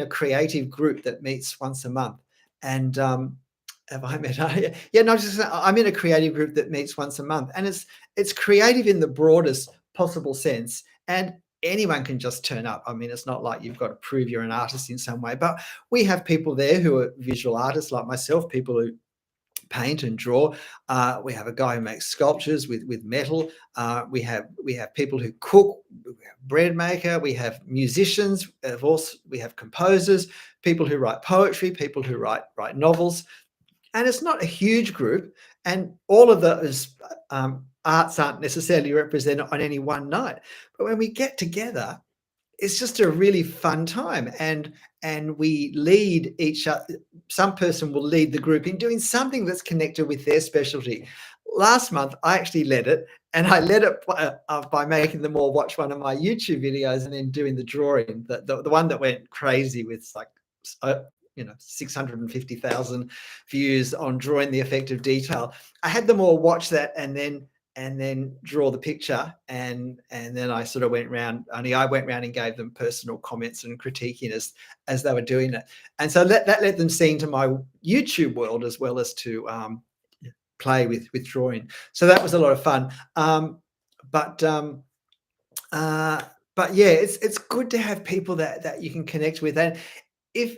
a creative group that meets once a month, and have I met? Yeah, no, I'm in a creative group that meets once a month, and it's creative in the broadest possible sense, and anyone can just turn up. I mean, it's not like you've got to prove you're an artist in some way, but we have people there who are visual artists like myself, people who paint and draw. We have a guy who makes sculptures with metal. We have people who cook, we have bread maker, we have musicians, we have composers, people who write poetry, people who write novels. And it's not a huge group, and all of those arts aren't necessarily represented on any one night. But when we get together, it's just a really fun time, and we lead each other. Some person will lead the group in doing something that's connected with their specialty. Last month, I actually led it, and I led it by making them all watch one of my YouTube videos and then doing the drawing, the one that went crazy with like 650,000 views on drawing the effect of detail. I had them all watch that and then and then draw the picture, and then I sort of went round. Only I went round and gave them personal comments and critiquing as they were doing it, and so that let them see into my YouTube world as well as to play with drawing. So that was a lot of fun. But uh, but yeah, it's good to have people that you can connect with, and if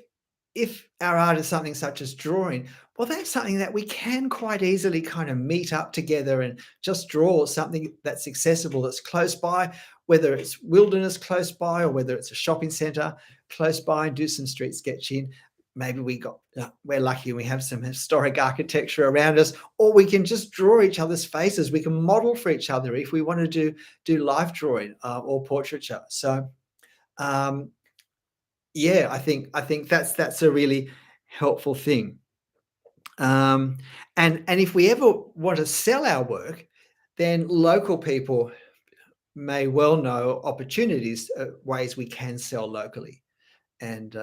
our art is something such as drawing, well, that's something that we can quite easily kind of meet up together and just draw something that's accessible, that's close by, whether it's wilderness close by or whether it's a shopping centre close by, and do some street sketching. Maybe we're lucky and we have some historic architecture around us, or we can just draw each other's faces. We can model for each other if we want to do life drawing or portraiture. So um, yeah, I think that's a really helpful thing. And if we ever want to sell our work, then local people may well know opportunities, ways we can sell locally, and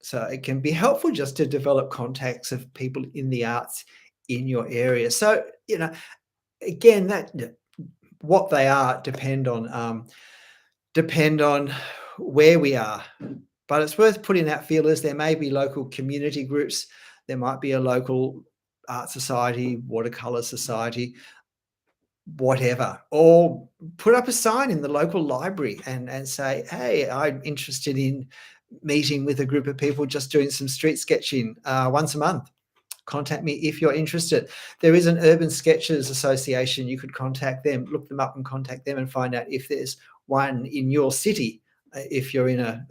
so it can be helpful just to develop contacts of people in the arts in your area. So again, that what they are depend on where we are. But it's worth putting out feelers. There may be local community groups. There might be a local art society, watercolor society, whatever. Or put up a sign in the local library and say, hey, I'm interested in meeting with a group of people just doing some street sketching once a month. Contact me if you're interested. There is an Urban Sketchers Association. You could contact them, look them up and contact them and find out if there's one in your city, if you're in a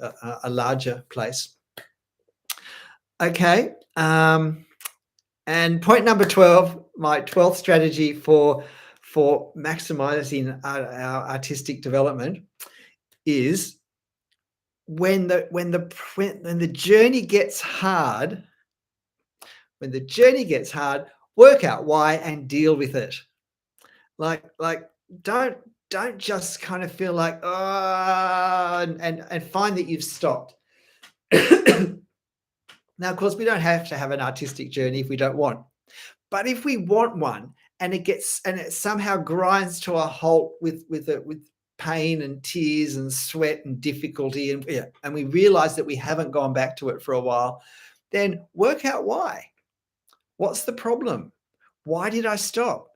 larger place. Okay. And point number 12, my 12th strategy for maximizing our artistic development is when the journey gets hard, work out why and deal with it. Like don't just kind of feel like and find that you've stopped. Now, of course, we don't have to have an artistic journey if we don't want, but if we want one, and it somehow grinds to a halt with pain and tears and sweat and difficulty, and we realize that we haven't gone back to it for a while, then work out why. What's the problem? Why did I stop?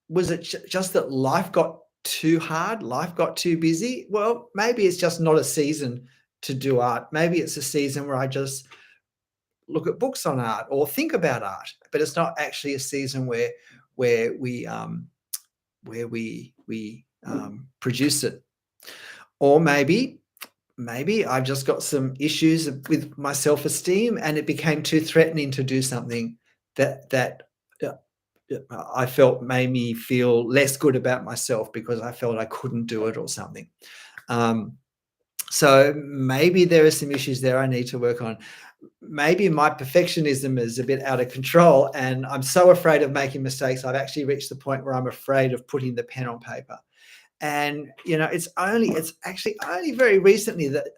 Was it just that life got too hard? Life got too busy? Well, maybe it's just not a season to do art. Maybe it's a season where I just look at books on art or think about art, but it's not actually a season where we produce it. Or maybe I've just got some issues with my self-esteem, and it became too threatening to do something that I felt made me feel less good about myself because I felt I couldn't do it or something. So maybe there are some issues there I need to work on. Maybe my perfectionism is a bit out of control and I'm so afraid of making mistakes. I've actually reached the point where I'm afraid of putting the pen on paper. And, it's actually only very recently that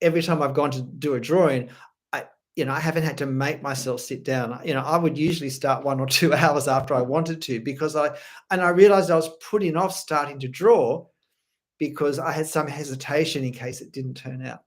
every time I've gone to do a drawing, I haven't had to make myself sit down. I would usually start 1 or 2 hours after I wanted to, because I realized I was putting off starting to draw because I had some hesitation in case it didn't turn out.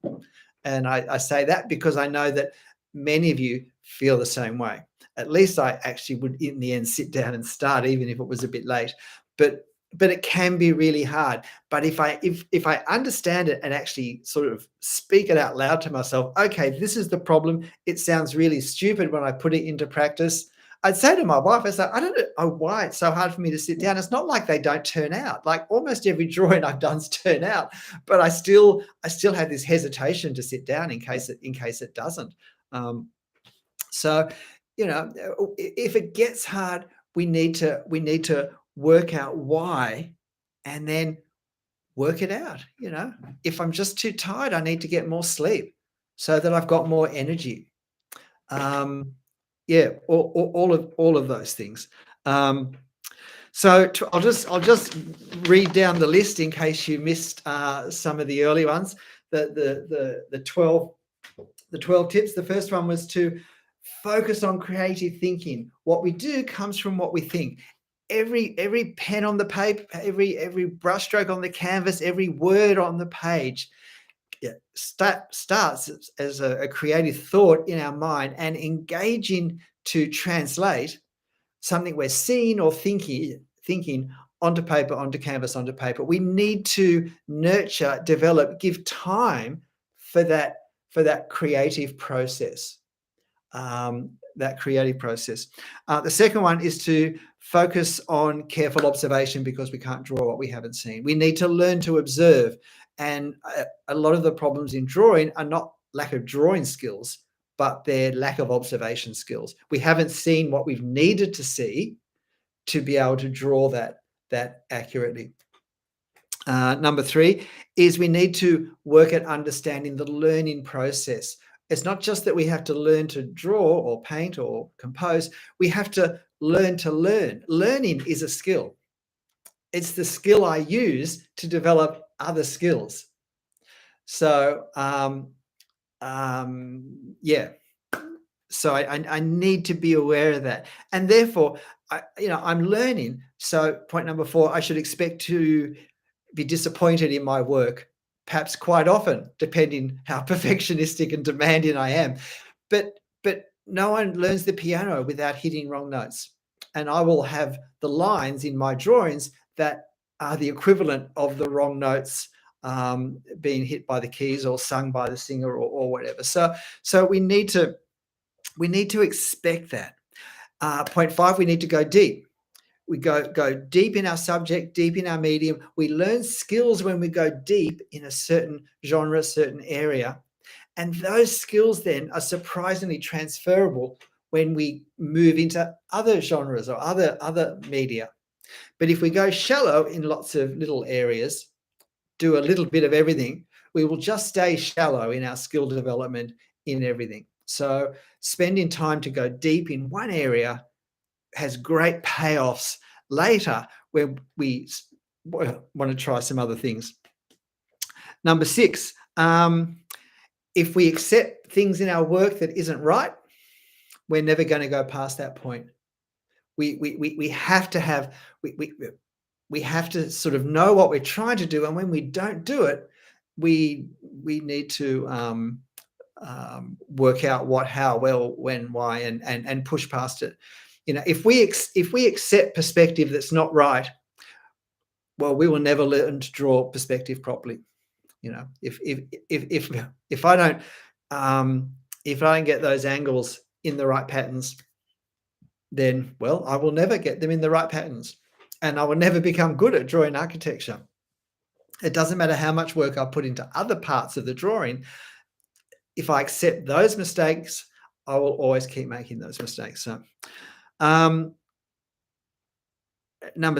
And I say that because I know that many of you feel the same way. At least I actually would, in the end, sit down and start, even if it was a bit late. But it can be really hard. But if I understand it and actually sort of speak it out loud to myself, okay, this is the problem. It sounds really stupid when I put it into practice. I'd say to my wife, I say, I don't know why it's so hard for me to sit down. It's not like they don't turn out. Like almost every drawing I've done's turn out, but I still have this hesitation to sit down in case it doesn't. So, if it gets hard, we need to work out why, and then work it out. If I'm just too tired, I need to get more sleep so that I've got more energy. Yeah, all of those things. So I'll just read down the list in case you missed some of the early ones. The 12 tips. The first one was to focus on creative thinking. What we do comes from what we think. every pen on the paper, every brushstroke on the canvas, every word on the page, starts as a creative thought in our mind and engaging to translate something we're seeing or thinking onto paper, onto canvas, onto paper. We need to nurture, develop, give time for that creative process. That creative process. The second one is to focus on careful observation, because we can't draw what we haven't seen. We need to learn to observe. And a lot of the problems in drawing are not lack of drawing skills, but their lack of observation skills. We haven't seen what we've needed to see to be able to draw that accurately. Number 3 is we need to work at understanding the learning process. It's not just that we have to learn to draw or paint or compose. We have to learn to learn. Learning is a skill. It's the skill I use to develop other skills. So, yeah. So I need to be aware of that. And therefore, I'm learning. So point number 4, I should expect to be disappointed in my work, perhaps quite often, depending how perfectionistic and demanding I am. But no one learns the piano without hitting wrong notes. And I will have the lines in my drawings that are the equivalent of the wrong notes being hit by the keys or sung by the singer or whatever. So we need to expect that. Point 5, we need to go deep. We go deep in our subject, deep in our medium. We learn skills when we go deep in a certain genre, certain area. And those skills then are surprisingly transferable when we move into other genres or other media. But if we go shallow in lots of little areas, do a little bit of everything, we will just stay shallow in our skill development in everything. So spending time to go deep in one area has great payoffs later when we want to try some other things. Number 6, if we accept things in our work that isn't right, we're never going to go past that point. We have to have we have to sort of know what we're trying to do, and when we don't do it, we need to work out what, how, well, when, why, and push past it. If we accept perspective that's not right, well, we will never learn to draw perspective properly. If I don't get those angles in the right patterns, then, well, I will never get them in the right patterns, and I will never become good at drawing architecture. It doesn't matter how much work I put into other parts of the drawing. If I accept those mistakes, I will always keep making those mistakes. So, number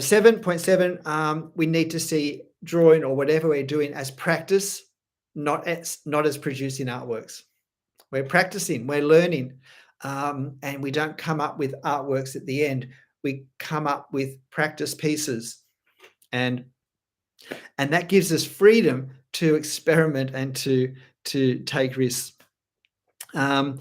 7.7, we need to see drawing or whatever we're doing as practice, not as producing artworks. We're practicing, we're learning, and we don't come up with artworks at the end. We come up with practice pieces, and that gives us freedom to experiment and to take risks. Number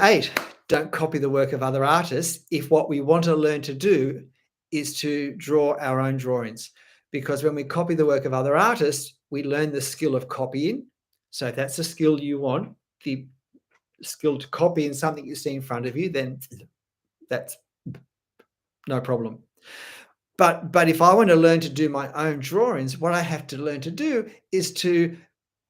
8, don't copy the work of other artists if what we want to learn to do is to draw our own drawings. Because when we copy the work of other artists, we learn the skill of copying. So if that's the skill you want, the skill to copy in something you see in front of you, then that's no problem. But if I want to learn to do my own drawings, what I have to learn to do is to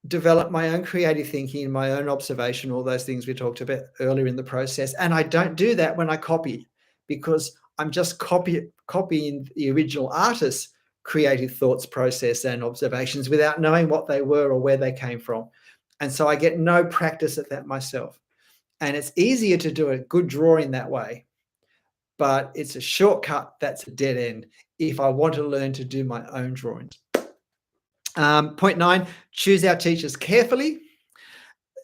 develop my own creative thinking, my own observation, all those things we talked about earlier in the process. And I don't do that when I copy, because I'm just copying the original artist's creative thoughts, process, and observations without knowing what they were or where they came from. And so I get no practice at that myself. And it's easier to do a good drawing that way, but it's a shortcut that's a dead end if I want to learn to do my own drawings. Point 9, choose our teachers carefully,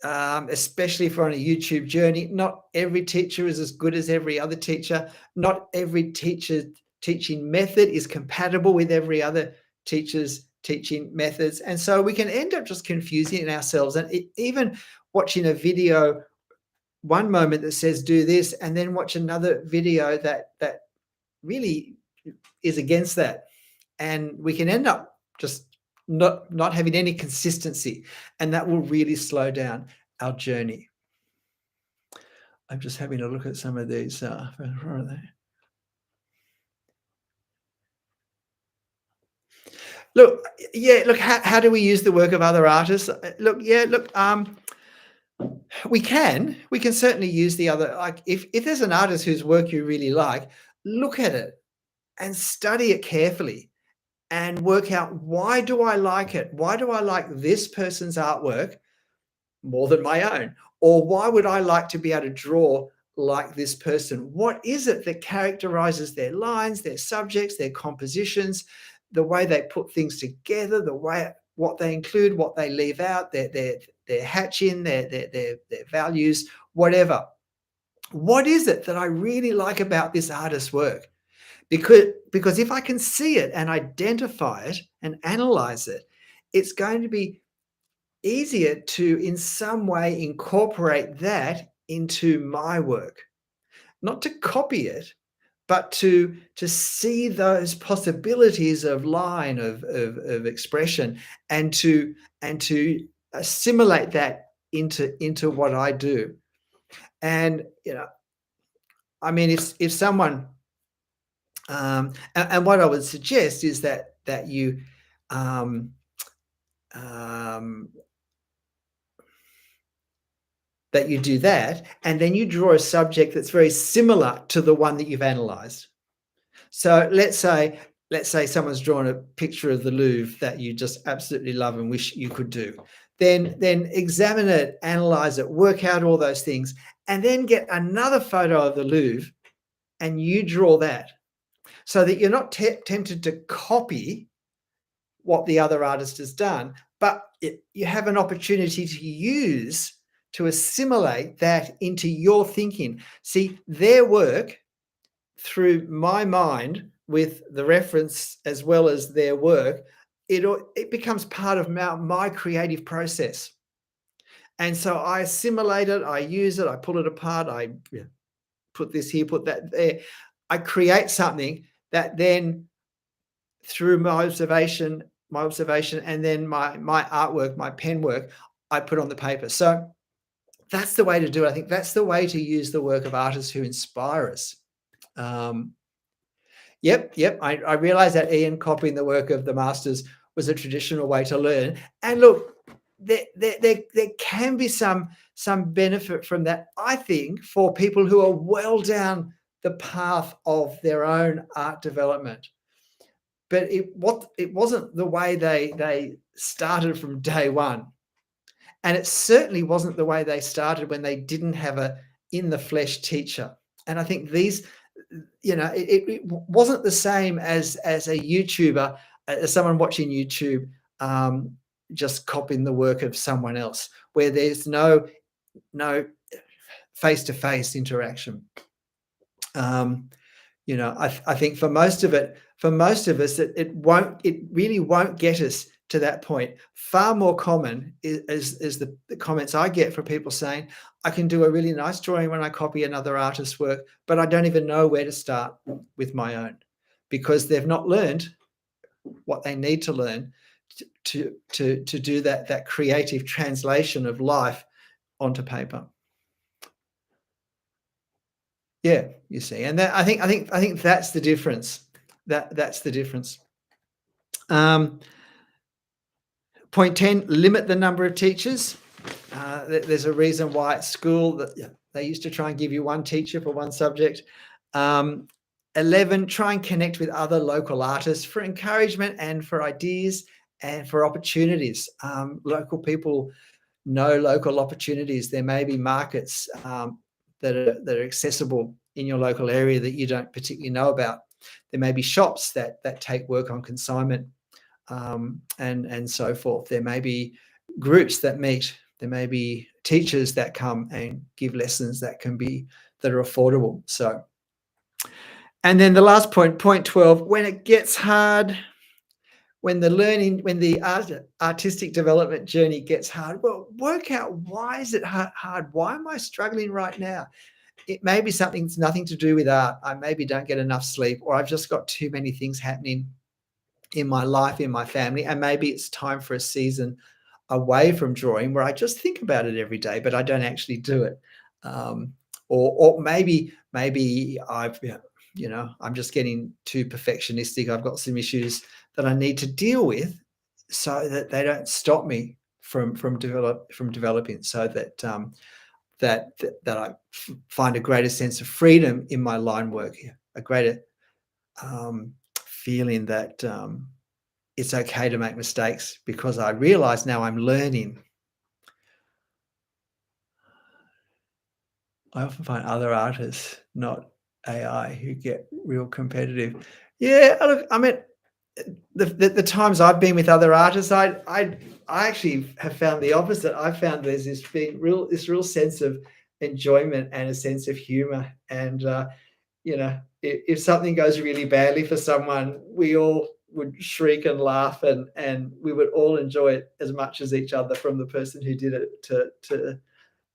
especially if we're on a YouTube journey. Not every teacher is as good as every other teacher. Not every teacher's teaching method is compatible with every other teacher's teaching methods. And so we can end up just confusing ourselves. And even watching a video one moment that says do this, and then watch another video that really is against that. And we can end up just not having any consistency, and that will really slow down our journey. I'm just having a look at some of these. Where are they? Look, yeah, look, how do we use the work of other artists? Look, yeah, look, we can certainly use the other, like if there's an artist whose work you really like, look at it and study it carefully and work out, why do I like it? Why do I like this person's artwork more than my own? Or why would I like to be able to draw like this person? What is it that characterizes their lines, their subjects, their compositions, the way they put things together, the way what they include, what they leave out, their hatch in, their values, whatever. What is it that I really like about this artist's work? Because if I can see it and identify it and analyze it, it's going to be easier to in some way incorporate that into my work, not to copy it, but to see those possibilities of line, of expression, and to assimilate that into what I do. And I mean, if someone and what I would suggest is that you um, um, that you do that, and then you draw a subject that's very similar to the one that you've analyzed. So let's say someone's drawn a picture of the Louvre that you just absolutely love and wish you could do. Then examine it, analyze it, work out all those things, and then get another photo of the Louvre and you draw that, so that you're not tempted to copy what the other artist has done, but you have an opportunity to assimilate that into your thinking. See, their work through my mind with the reference as well as their work, it becomes part of my creative process. And so I assimilate it, I use it, I pull it apart, I put this here, put that there. I create something that then, through my observation, and then my artwork, my pen work, I put on the paper. So that's the way to do it. I think that's the way to use the work of artists who inspire us. Um, yep. I realized that, Ian, copying the work of the masters was a traditional way to learn. And look, there can be some benefit from that, I think, for people who are well down the path of their own art development. But it wasn't the way they started from day one. And it certainly wasn't the way they started when they didn't have a in the flesh teacher. And I think these, it wasn't the same as a YouTuber, as someone watching YouTube, just copying the work of someone else, where there's no face-to-face interaction. I think for most of us, it really won't get us to that point. Far more common is the comments I get from people saying, I can do a really nice drawing when I copy another artist's work, but I don't even know where to start with my own, because they've not learned what they need to learn to do that creative translation of life onto paper. Yeah, you see, and that I think that's the difference. That's the difference. Point 10, limit the number of teachers. There's a reason why at school that they used to try and give you one teacher for one subject. 11, try and connect with other local artists for encouragement and for ideas and for opportunities. Local people know local opportunities. There may be markets that are accessible in your local area that you don't particularly know about. There may be shops that take work on consignment, and so forth. There may be groups that meet. There may be teachers that come and give lessons that are affordable. So, and then the last point 12, when it gets hard, when the artistic development journey gets hard, well, work out, why is it hard? Why am I struggling right now? it may be something that's nothing to do with art. I maybe don't get enough sleep, or I've just got too many things happening in my life, in my family, and maybe it's time for a season away from drawing where I just think about it every day, but I don't actually do it. Um, or maybe I've I'm just getting too perfectionistic. I've got some issues that I need to deal with, so that they don't stop me from developing. So that that I find a greater sense of freedom in my line work, a greater feeling that it's okay to make mistakes, because I realize now I'm learning. I often find other artists, not AI, who get real competitive. Yeah, look, I mean, the times I've been with other artists, I actually have found the opposite. I found there's this real sense of enjoyment and a sense of humor. And if something goes really badly for someone, we all would shriek and laugh, and we would all enjoy it as much as each other, from the person who did it to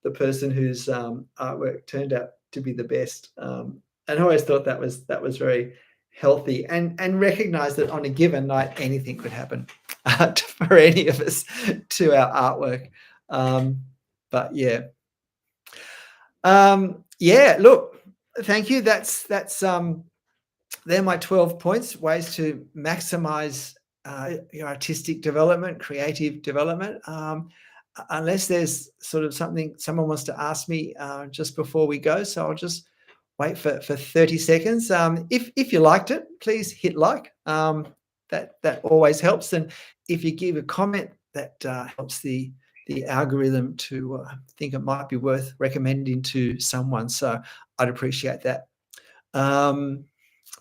the person whose artwork turned out to be the best. And I always thought that was very healthy, and recognize that on a given night anything could happen for any of us to our artwork. But yeah, look, thank you. That's they're my 12 points, ways to maximize your artistic development, creative development. Unless there's sort of something someone wants to ask me just before we go, so I'll just wait for 30 seconds. If you liked it, please hit like. That always helps, and if you give a comment, that helps the algorithm to think it might be worth recommending to someone. So I'd appreciate that. Um,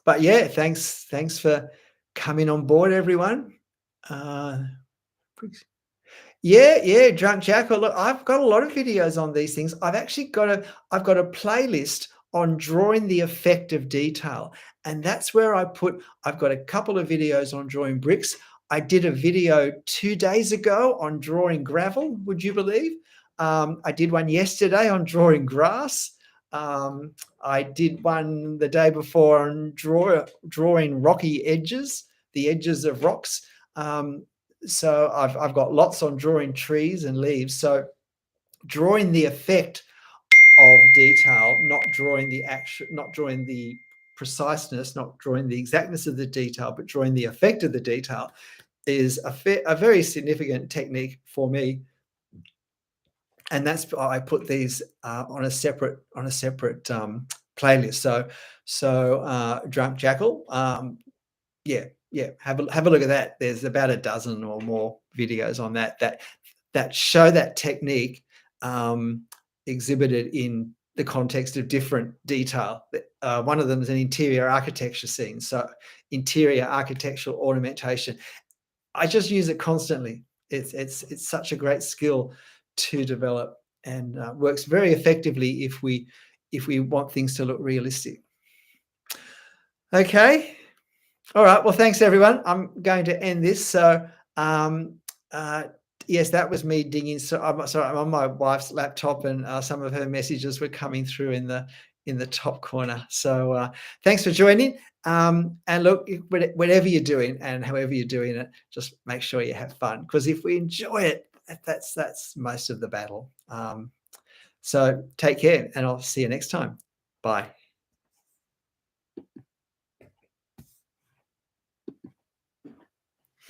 but yeah, thanks for coming on board, everyone. Uh, yeah, Drunk Jackal. Look, I've got a lot of videos on these things. I've got a playlist on drawing the effect of detail, and that's where I've got a couple of videos on drawing bricks. I did a video 2 days ago on drawing gravel, would you believe? I did one yesterday on drawing grass. I did one the day before on drawing rocky edges, the edges of rocks. So I've got lots on drawing trees and leaves. So drawing the effect of detail, not drawing the preciseness, not drawing the exactness of the detail, but drawing the effect of the detail, is a very significant technique for me. And that's I put these on a separate playlist. So Drunk Jackal, yeah, have a look at that. There's about a dozen or more videos on that show that technique exhibited in the context of different detail. One of them is an interior architecture scene. So interior architectural ornamentation. I just use it constantly. It's such a great skill to develop, and works very effectively if we want things to look realistic. Okay. All right. Well, thanks everyone. I'm going to end this. So, uh, yes, that was me digging. So I'm sorry, I'm on my wife's laptop, and some of her messages were coming through in the top corner. So, thanks for joining. And look, whatever you're doing and however you're doing it, just make sure you have fun, because if we enjoy it, that's most of the battle. So take care, and I'll see you next time. Bye.